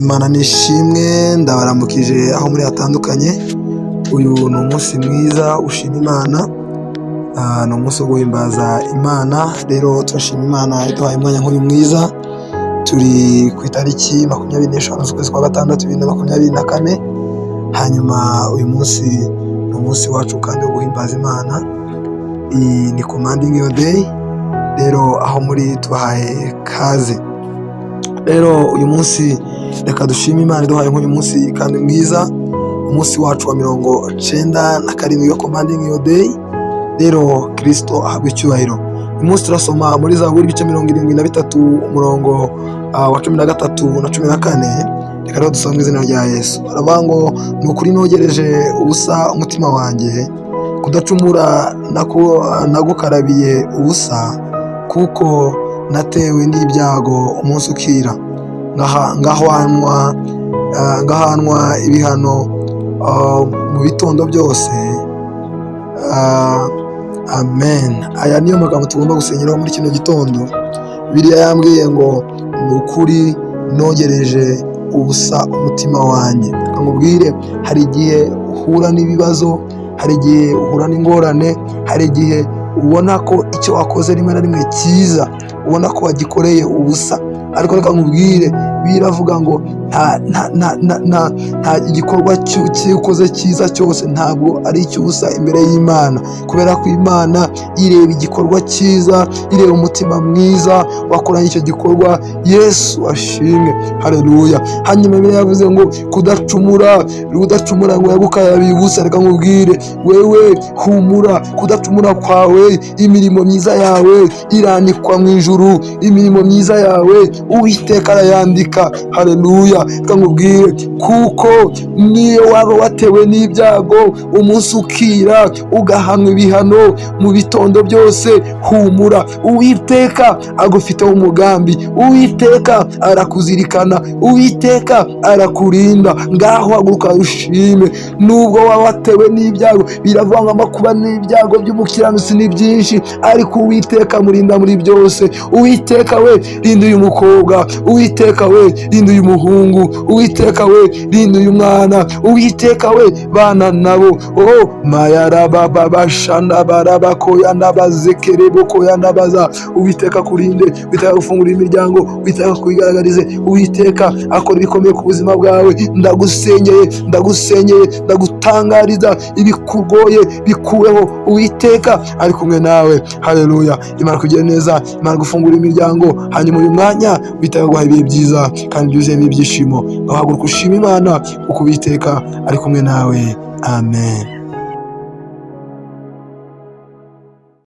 Imana nishimwe, ndabaramukije aho muri hatandukanye. Uyu ni umunsi mwiza ushima Imana, ni umunsi wo guhimbaza Imana. Rero turashima Imana iduhaye umwanya nk'uyu mwiza. Turi ku itariki 25 z'ukwezi kwa gatandatu 2024. Hanyuma uyu munsi ni umunsi wacu kandi wo guhimbaza Imana. Iyi ni commanding your day. Rero aho muri tubahaye kaze. Rero uyu munsi reka dushime Imana iduhaye nk'uyu munsi kandi mwiza, umunsi wacu wa 97 yo commanding your day. Rero Kristo ahabwe icyubahiro. Uyu munsi turasoma muri Zaburi ibice 73 umurongo wa 13 na 14. Reka rero dusome izina rya Yesu. Aravuga ngo ni ukuri nogereje ubusa umutima wanjye, kudacumura nagukarabiye ubusa, kuko natewe n'ibyago umunsi ukira, ngahanwa ibihano mu bitondo byose. Amen. Aya niyo magambo tugomba gusengeraho muri kino gitondo. Bibiliya yambwiye ngo ni ukuri nogereje ubusa umutima wanjye. Nkubwire, hari igihe uhura n'ibibazo, hari igihe uhura n'ingorane, hari igihe ubona ko icyo wakoze rimwe na rimwe cyiza ubona ko wagikoreye ubusa, ariko reka nkubwire, biravuga ngo nta igikorwa cyukoze cyiza cyose ntabwo ari icy'ubusa imbere y'Imana, kubera ko Imana ireba igikorwa cyiza, ireba umutima mwiza wakoranye icyo gikorwa. Yesu ashimwe, haleluya. Hanyuma Bibiliya yavuze ngo kudacumura ngo yagukarabiye ubusa. Reka nkubwire, wewe humura, kudacumura kwawe, imirimo myiza yawe irandikwa mu ijuru, imirimo myiza yawe Uwiteka arayandika, haleluya. Reka nkubwire, kuko niyo waba watewe n'ibyago umunsi ukira, ugahanwa ibihano mu bitondo byose, humura, Uwiteka agufiteho umugambi, Uwiteka arakuzirikana, Uwiteka arakurinda. Ngaho haguruka ushime. Nubwo waba watewe n'ibyago, biravuga ngo amakuba n'ibyago by'umukiranutsi ni byinshi, ariko Uwiteka murinda muri byose. Uwiteka we rinda uyu mukobwa, Uwiteka we rinda uyu muhungu, Uwiteka we rinda uyu mwana, Uwiteka we bana nabo. Mayarababa bashanda barabakoya nabazekerebo koya nabaza. Uwiteka kurinde, Uwiteka gufungura imiryango, Uwiteka kwigaragarize, Uwiteka akora ibikomeye ku buzima bwawe. Ndagusenyeye, ndagutangariza, ibikugoye bikuweho. Uwiteka ari kumwe nawe, haleluya. Imana kugira neza, Imana gufungura imiryango. Hanyuma uyu mwanya Uwiteka guha ibihe byiza kandi byuzuyemo ibyishimo. Ngahaguruka ushima Imana kuko Uwiteka ari kumwe nawe. Amen.